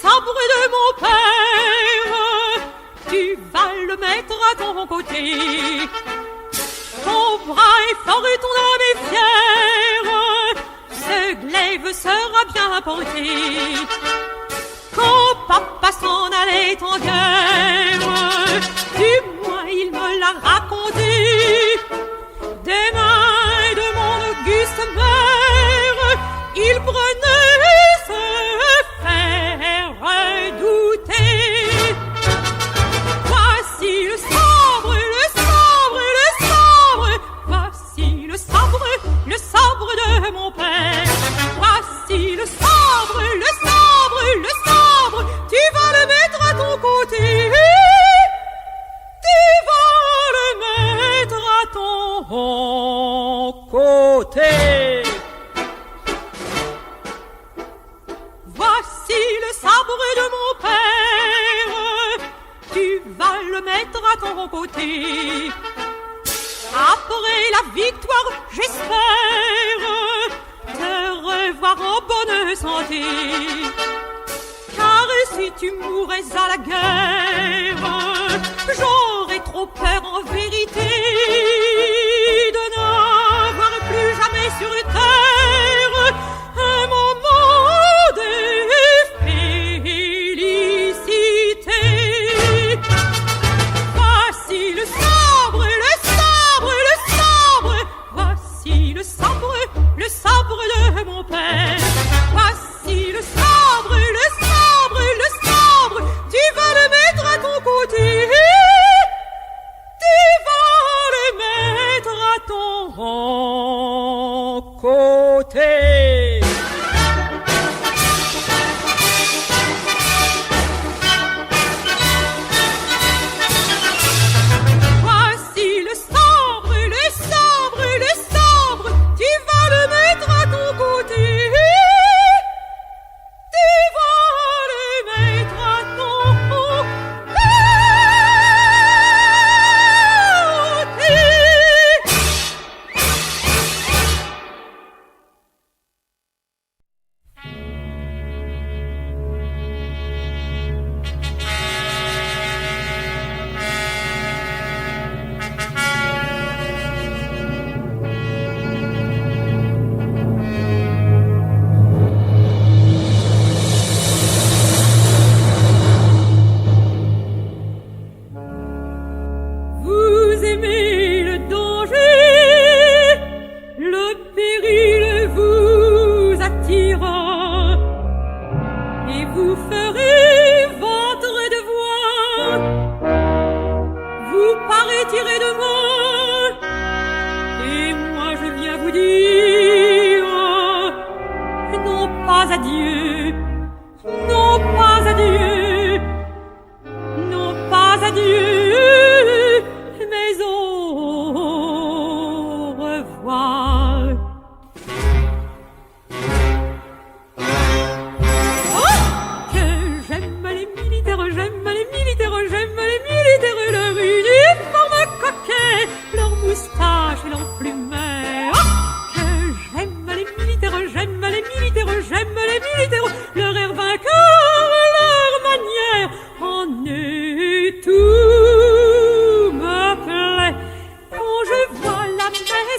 sabre de mon père, tu vas le mettre à ton côté. Ton bras est fort et ton homme est fier, ce glaive sera bien porté. Quand papa s'en allait en guerre, du moins il me l'a raconté. Des mains de mon auguste mère, il prenait se faire redouter. Voici le sabre, le sabre, le sabre. Voici le sabre de mon père. Voici le sabre, le sabre, le sabre. Tu vas le mettre à ton côté. Tu vas le mettre à ton côté. Voici le sabre de mon père. Tu vas le mettre à ton côté. Après la victoire, j'espère te revoir en bonne santé. Car si tu mourais à la guerre, j'aurais trop peur en vérité de n'avoir plus jamais sur terre un moment de félicité. Voici le sabre, le sabre, le sabre. Voici le sabre de mon père. Voici le sabre, le sabre, le sabre. Tu vas le mettre à ton côté. Tu vas le mettre à ton côté. Voici le sabre, le sabre, le sabre. Tu vas le mettre à ton côté. Tu vas le mettre à ton côté. Vous aimez le danger, le péril vous attire, et vous ferez votre devoir. Vous paraîtirez demain, et moi je viens vous dire, non pas adieu, non pas adieu, non pas adieu. Mais au revoir. Oh, que j'aime les militaires, j'aime les militaires, j'aime les militaires, leur uniforme coquet, leur moustache et leur plumet. Oh, que j'aime les militaires, j'aime les militaires, j'aime les militaires, leur air vainqueur, leur manière en est tout me plaît. Quand je vois la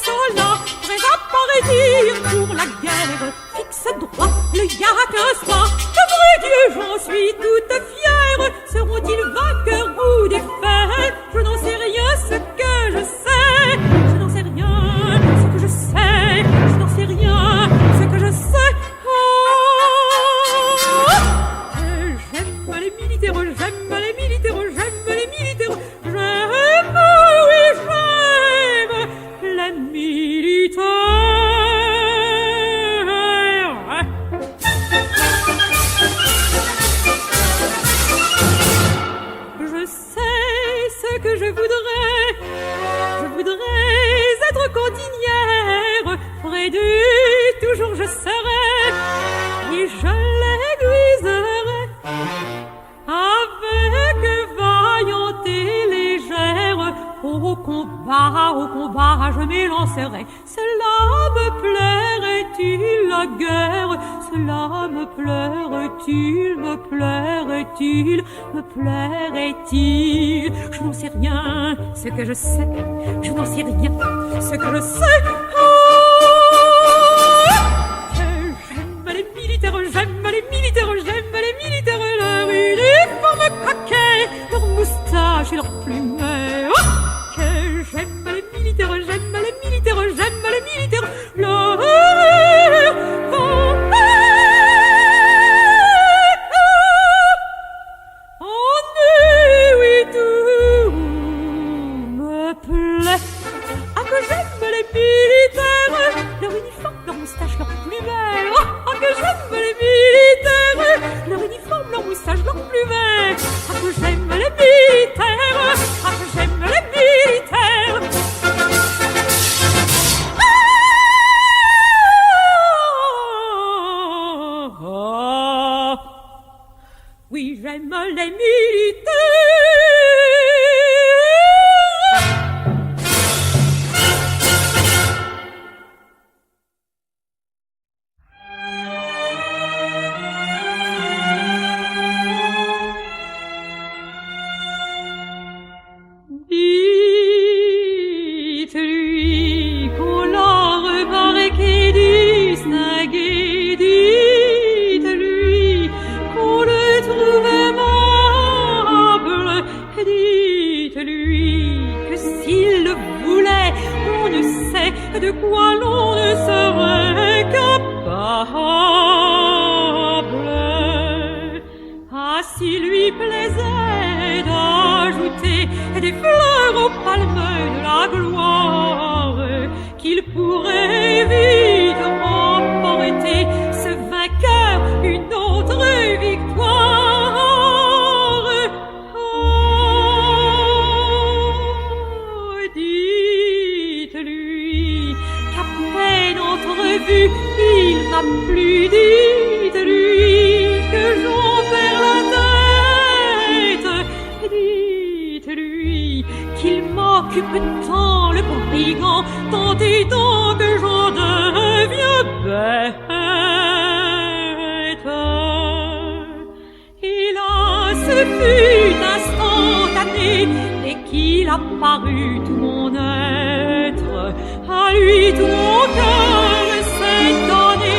soldats prêts à partir pour la guerre, fixe droit le yaque soir. De vrai Dieu, j'en suis toute fière. Seront-ils vainqueurs ou défaits? Je n'en sais rien, ce que je sais. Je n'en sais rien, ce que je sais. Je n'en sais rien, ce que je sais. Oh, j'aime les militaires, j'aime les militaires, j'aime les militaires. J'aime, oui, j'aime les militaires. Je sais ce que je voudrais. Je voudrais être cantinière. Près d'eux, toujours je serai. Et je l'aiguiserai avec vaillante et légère. Au combat, je m'élancerai. Cela me plairait, tu le guère, cela me plairait-il, me plairait-il, me plairait-il? Je n'en sais rien, ce que je sais, je n'en sais rien, ce que je sais. J'aime les militaires, j'aime les militaires, j'aime les militaires, leur uniforme coquet, leur moustache et leur plumet. Oh, que j'aime les militaires, j'aime les militaires, j'aime les militaires, leur oui, j'aime les militaires. Dites-lui qu'on l'a remarqué, distingué, dites-lui qu'on le trouve aimable, dites-lui que s'il le voulait, on ne sait de quoi l'on ne serait capable. Ah, s'il lui plaisait d'ajouter des fleurs aux palmes de la gloire, qu'il pourrait vite remporter ce vainqueur une autre victoire. Oh, dites-lui qu'à peine entrevu, il m'a plu, dites-lui que j'en perds la tête, dites-lui qu'il m'occupe tant le brigand, tant et tant que j'en deviens bête. Et là, ce fut instantané, dès qu'il apparut tout mon être, à lui tout mon cœur s'est donné,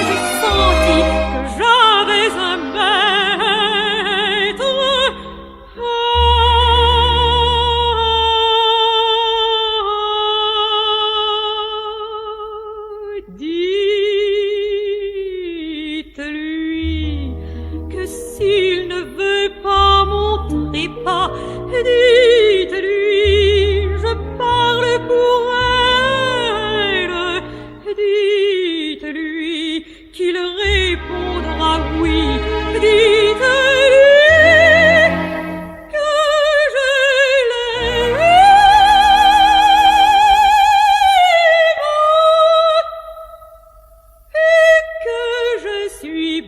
j'ai senti que j'avais un maître. Dites-lui que s'il ne veut pas montrer pas, dites-lui, je parle pour elle, dites-lui qu'il répondra oui, dites-lui que je l'aime et que je suis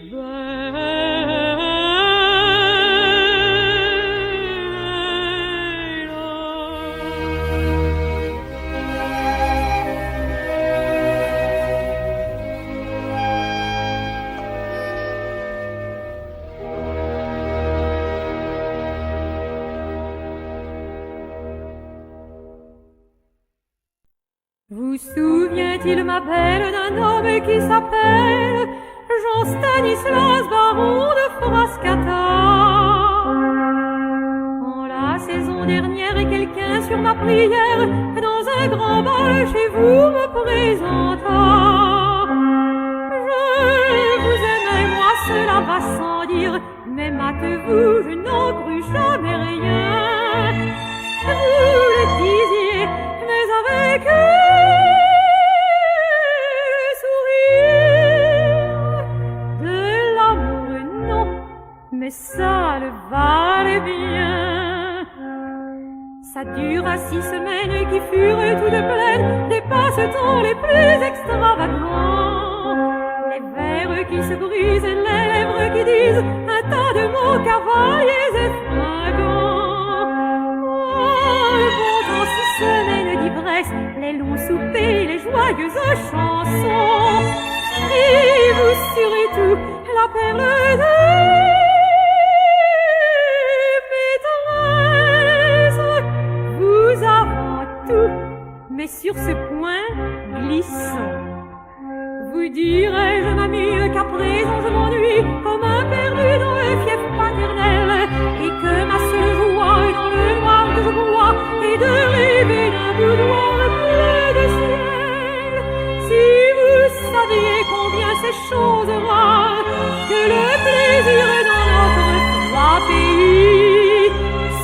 Vous souvient-il, ma belle, d'un homme qui s'appelle Jean-Stanislas, baron de Frascata? En la saison dernière, quelqu'un sur ma prière, dans un grand bal chez vous me présenta. Je vous aimais, moi cela va sans dire, mais mâtez-vous, je n'en crus jamais rien. Vous le disiez, mais avec le sourire de l'amour, non, mais ça le valait bien. Ça dura 6 semaines qui furent toutes pleines des passe-temps les plus extravagants. Les vers qui se brisent, les lèvres qui disent un tas de mots cavaliers et fringants. Oh, le bon temps, 6 semaines d'ivresse, les longs soupers, les joyeuses chansons. et vous surtout la perle de maîtresse. Vous avons tout, mais sur ce point, glissons. Vous dirais-je, ma mie, qu'à présent je m'ennuie comme un perdu dans le fief paternel, et que ma seule joie est dans le noir que je bois, et de rêver d'un boudoir bleu de ciel. Si vous saviez combien c'est chose rare que le plaisir est dans notre froid pays,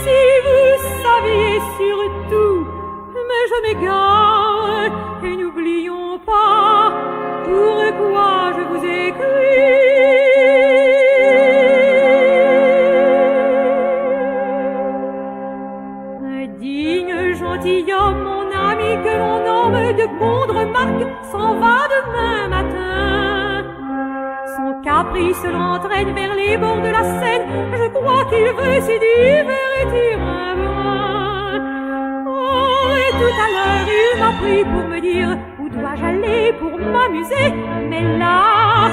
si vous saviez surtout, mais je m'égare, et n'oublions pas pourquoi je vous écris. Un digne gentilhomme, mon ami, que l'on nomme de Gondremarck, s'en va demain matin. Son caprice l'entraîne vers les bords de la Seine. Je crois qu'il veut s'y divertir un brin. Oh, et tout à l'heure il m'a pris pour me dire où dois-je aller pour m'amuser. Mais là,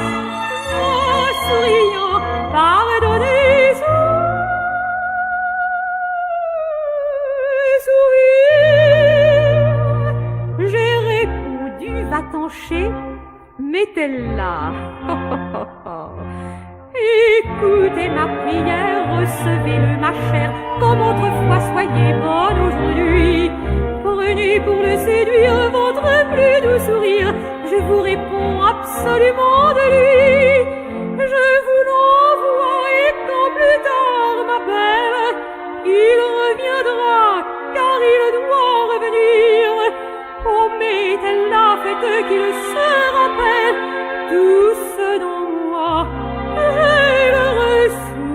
moi souriant, pardonnez, sourire, j'ai répondu, va-t'en chez, mettez-le là. Écoutez ma prière, recevez-le ma chère, comme autrefois, soyez bonne aujourd'hui. Prenez pour le séduire votre plus doux sourire, je vous réponds absolument de lui. Je vous l'envoie et quand plus tard, ma belle, il reviendra, car il doit revenir. Promettez-la, faites qu'il se rappelle tout ce dont moi j'ai le souvenir.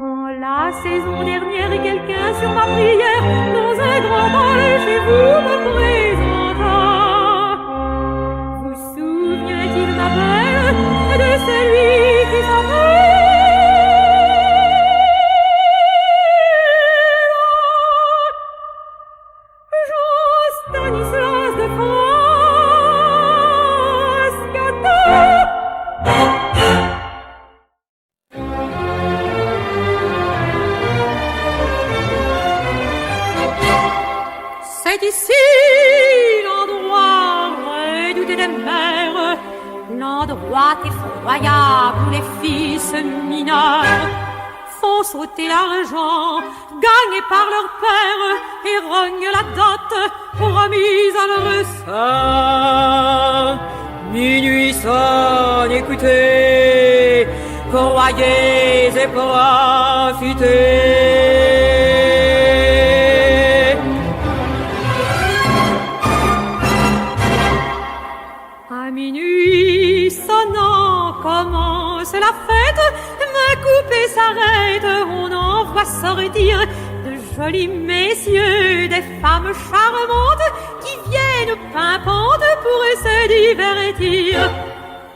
En la saison dernière, quelqu'un sur ma prière, dans un grand bal chez vous me présenta. Vous souvient-il, ma belle, de celui qui s'appelle Jean-Stanislas de Frascati? C'est ici l'endroit redouté des mers, l'endroit effroyable où les fils mineurs font sauter l'argent gagné par leur père et rognent la dot promise à leur sein. Minuit sonne, écoutez, croyez et profitez. À minuit sonnant commence la fête, ma coupée s'arrête, on en voit sortir de jolis messieurs, des femmes charmantes qui viennent pimpantes pour se divertir.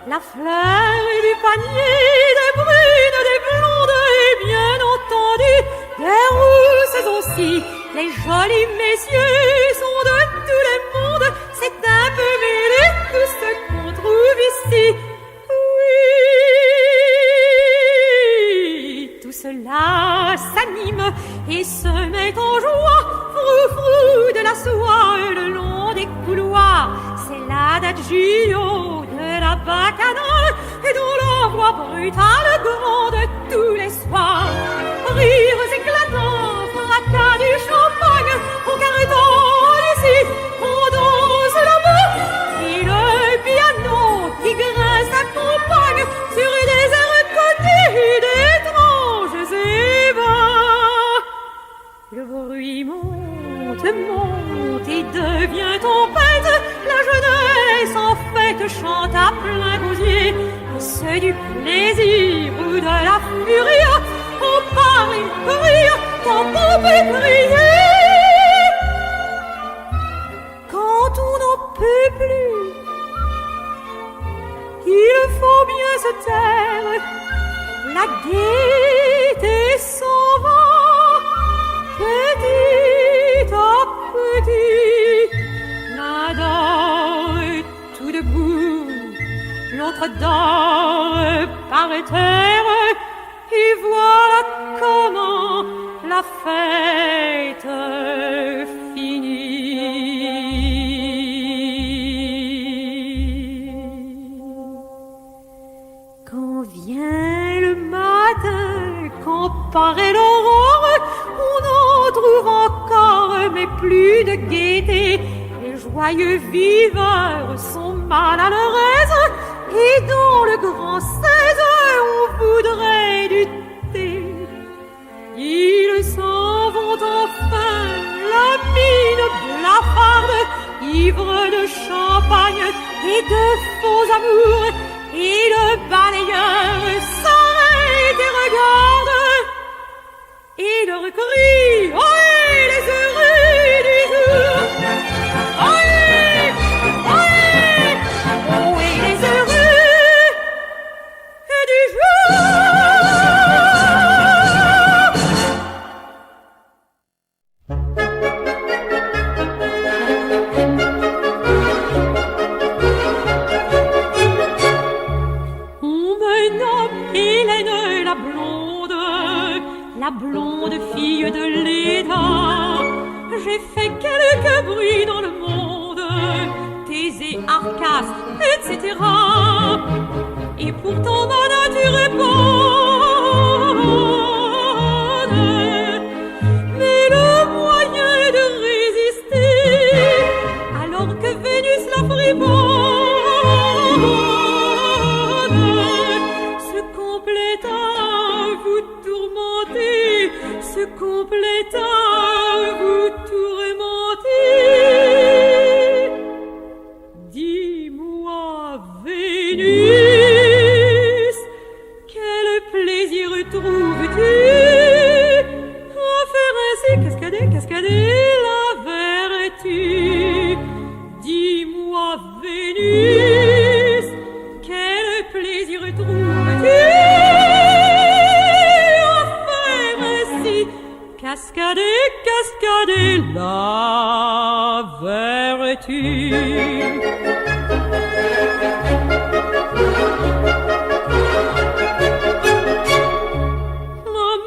La fleur du panier, des brunes, des blondes et bien entendu des rousses aussi. Les jolis messieurs sont de tous les mondes, c'est un peu mêlé tout ce qu'on trouve ici. Oui, tout cela s'anime et se met en joie, frou-frou de la soie le long des couloirs. C'est l'adagio de la bacchanale et dont la voix brutale gronde tous les soirs. Rires éclatants, fracas du champagne, au carton ici, on danse là-bas, et le piano qui grince accompagne sur des airs connus d'étranges ébats. Le bruit monte, monte et devient tempête, la jeunesse en fête chante à plein gosier, et c'est du plaisir ou de la furie, on parle et peut rire, tant on peut crier. Quand on n'en peut plus, il faut bien se taire, la gaieté s'en va, petit s'arrêtèrent, et voilà comment la fête finit. Quand vient le matin, quand paraît l'aurore, on en trouve encore, mais plus de gaieté. Les joyeux viveurs sont mal à leur aise, et dans le grand 16, on voudrait du thé. Ils s'en vont enfin, la mine blafarde, ivre de champagne et de faux amours, et le balayeur s'arrête et regarde, et leur crie « Ohé, les heureux du jour !» Ohé, ohé, ohé, les heureux du jour. La blonde fille de l'État, j'ai fait quelques bruits dans le monde, Thésée, Arcas, etc. Et pourtant ma nature est bonne, mais le moyen de résister, alors que Vénus la fribonne se complète à vous tourmenter, se complète à vous tourmenter. Dis-moi, Vénus, quel plaisir trouves-tu à faire ainsi cascader, cascader la vertu? Dis-moi, Vénus, quel plaisir trouves-tu à faire ainsi cascader, cascader la vertu?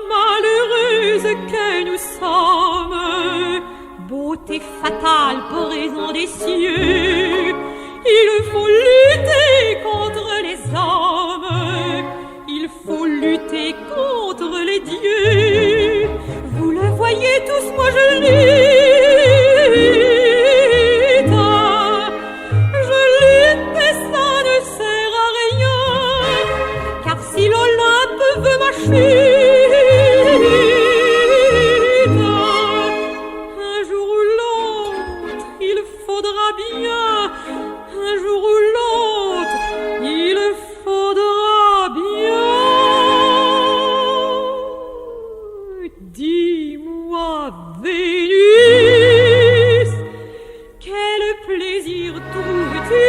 Malheureuse que nous sommes, beauté fatale, présent des cieux, il faut lutter contre les hommes, il faut lutter contre les dieux. Vous le voyez tous, moi je lutte, et ça ne sert à rien, car si l'Olympe veut ma chute, un jour ou l'autre, il faudra bien, un jour ou l'autre, il faudra bien. Dis-moi, Vénus, quel plaisir trouves-tu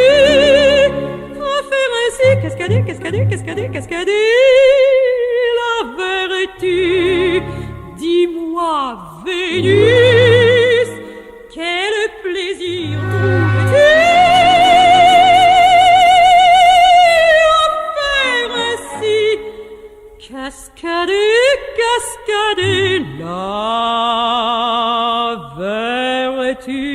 à faire ainsi cascader, cascader, cascader, cascader la vertu? Dis-moi, Vénus, quel plaisir trouves-tu à faire ainsi cascader, cascader la vertu?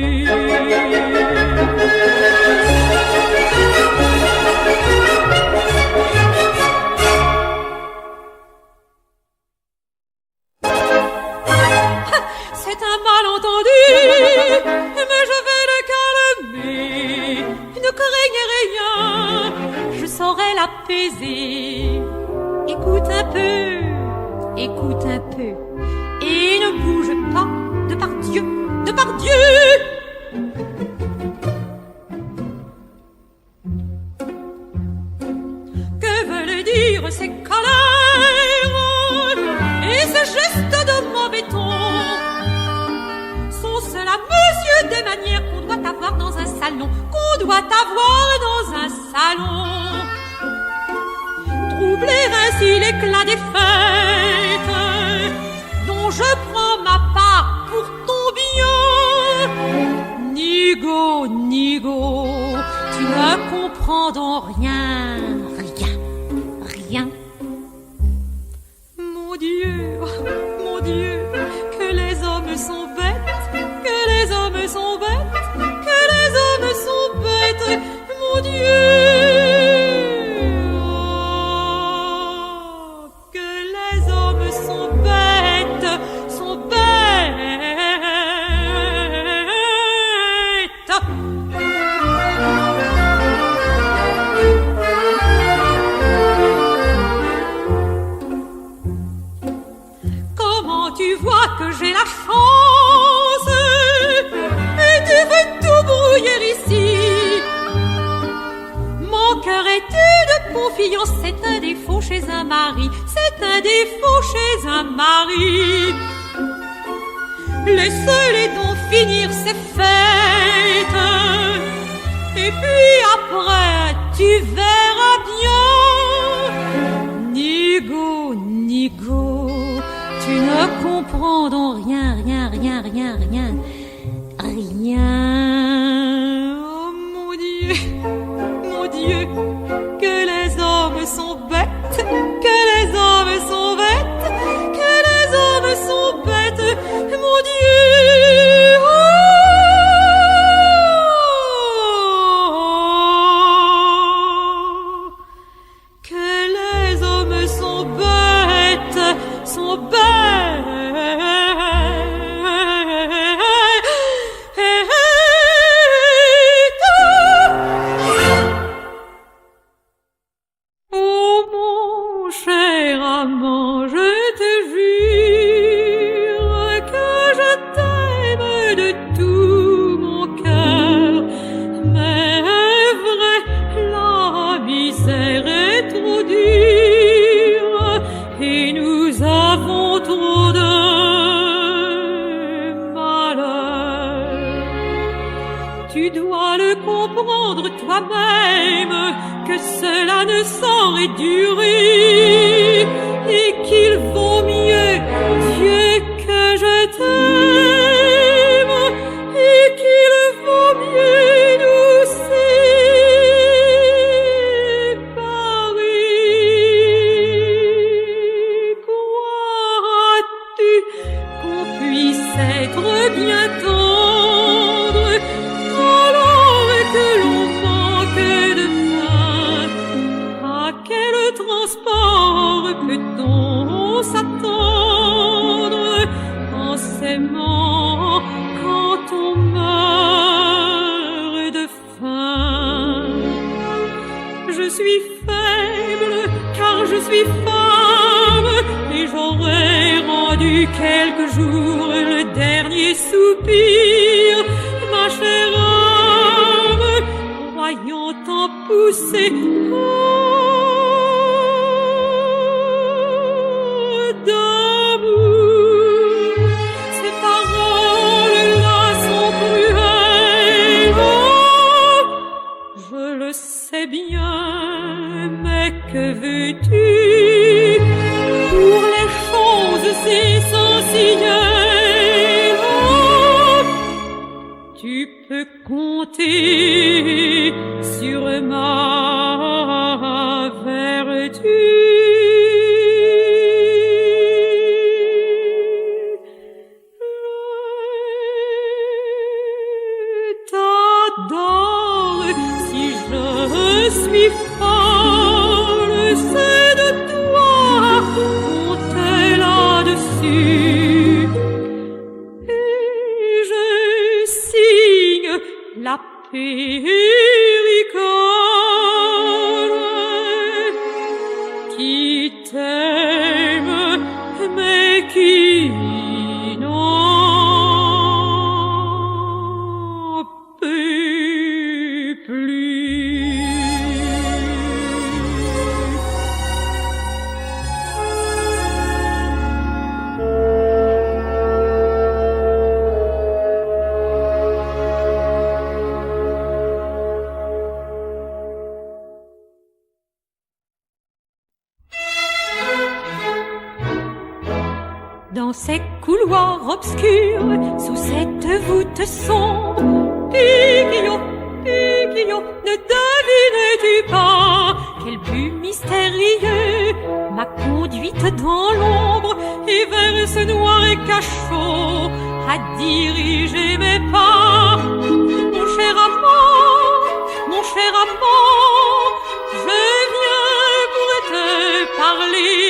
C'est un malentendu, mais je vais le calmer. Ne craignez rien, je saurai l'apaiser. Écoute un peu, et ne bouge pas, de par Dieu, de par Dieu. Que veulent dire ces colères et ces gestes de mauvais ton? Sont cela, monsieur, des manières qu'on doit avoir dans un salon, troubler ainsi l'éclat des fêtes, dont je prends ma part pour ton bien. Nigo, Nigo, tu ne comprends donc rien, rien, rien, sont bêtes, que les hommes sont bêtes, mon Dieu. Oh, que les hommes sont bêtes, sont bêtes. Comment tu vois que j'ai la chance et tu veux tout brouiller ici? Mon cœur est une confiance, c'est un défaut chez un mari, c'est un défaut chez un mari. Laisse-les donc finir ces fêtes, et puis après tu verras bien. Nigo, Nigo, tu ne comprends donc rien, rien, rien, rien, rien, rien. Oh mon Dieu, que les hommes sont bêtes, que les hommes sont bêtes, que les hommes sont bêtes, mon Dieu. Oh, que les hommes sont bêtes, sont bêtes. Oh mon cher amant, je te jure que je t'aime de tout mon cœur. Mais vrai, la misère est trop dure et nous avons trop de malheur. Tu dois le comprendre toi-même que cela ne saurait durer et qu'il vaut mieux, Dieu, que je t'aime et qu'il vaut mieux nous séparer. Crois-tu qu'on puisse être bien tendre alors que l'on manque de pain? À quel transport peut-on s'attendre en s'aimant quand on meurt de faim? Je suis faible car je suis femme et j'aurais rendu quelques jours le dernier soupir, ma chère âme, croyant t'en pousser d'amour. Ces paroles-là sont cruelles, oh, je le sais bien, mais que veux-tu pour les choses essentielles? Oh, tu peux compter sur ma vertu. Je t'adore, si je suis folle, c'est de toi, comptez là-dessus. Et je signe la péricole qui t'aime mais qui n'en peut plus. Dans ces couloirs obscurs, sous cette voûte sombre, Picquillot, Picquillot, ne devines-tu pas quel but mystérieux m'a conduite dans l'ombre et vers ce noir cachot à diriger mes pas. Mon cher amant, je viens pour te parler.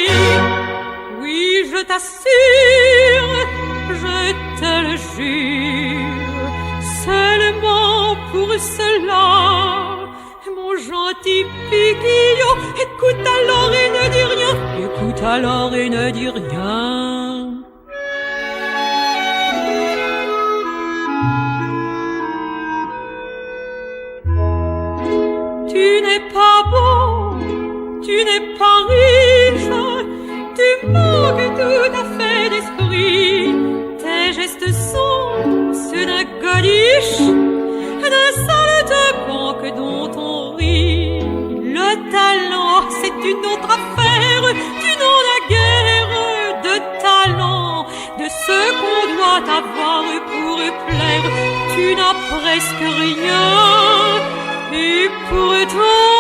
Oui, je t'assure, je te le jure, seulement pour cela. Mon gentil Piquillot, écoute alors et ne dis rien, écoute alors et ne dis rien. Tu n'es pas beau, tu n'es pas riche, tu manques tout à fait d'esprit. Tes gestes sont ceux d'un godiche, d'un saltimbanque dont on rit. Le talent, c'est une autre affaire, tu n'en as guère de talent, de ce qu'on doit avoir pour plaire. Tu n'as presque rien, et pourtant,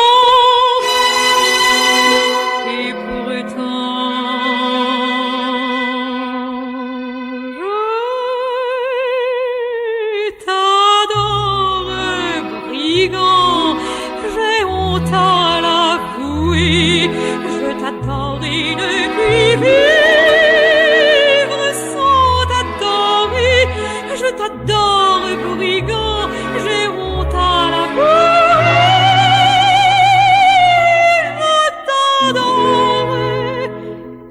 j'ai honte à l'avouer, je t'adore et ne puis vivre sans t'adorer. Je t'adore, brigand, j'ai honte à l'avouer, je t'adore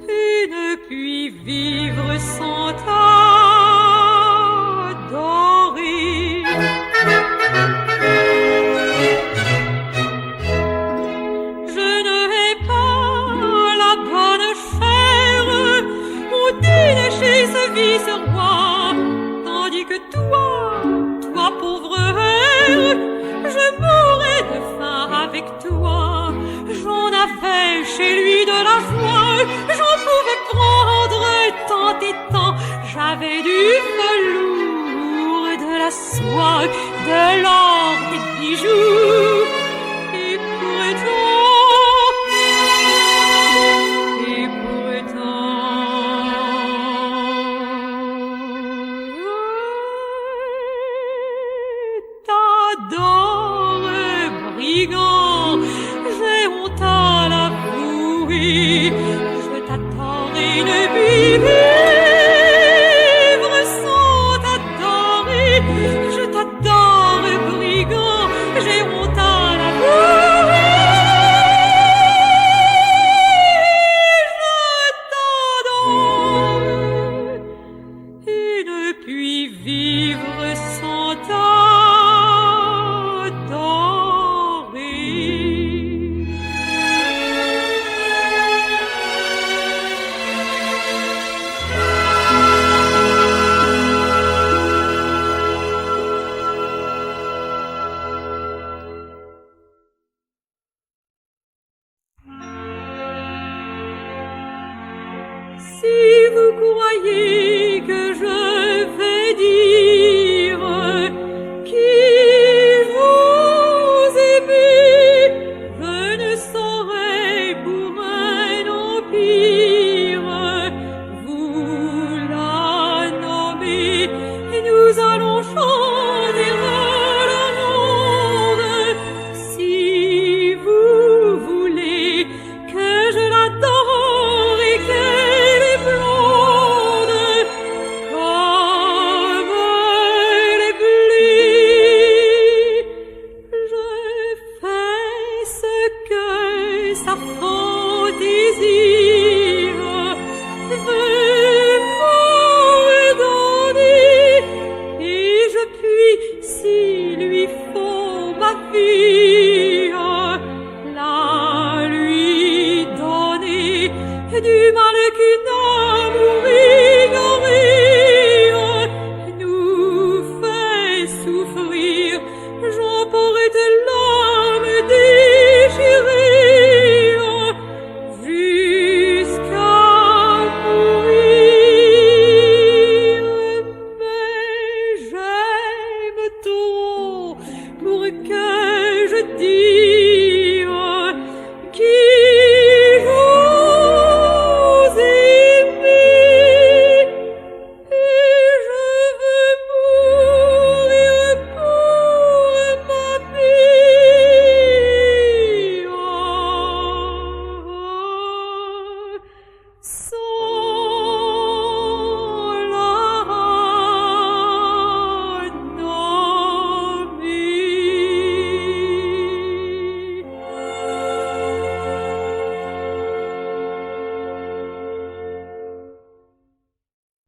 et ne puis vivre sans t'adorer. Ce roi, tandis que toi, pauvre air, je mourrais de faim avec toi. J'en avais chez lui de la joie, j'en pouvais prendre tant et tant. J'avais du velours, de la soie, de l'or, des bijoux, et pourtant, j'ai honte à l'avouer, je t'adore et ne puis vivre sans t'adorer. Je t'adore, brigand, j'ai honte à l'avouer, je t'adore et ne puis vivre sans t'adorer. Si vous croyez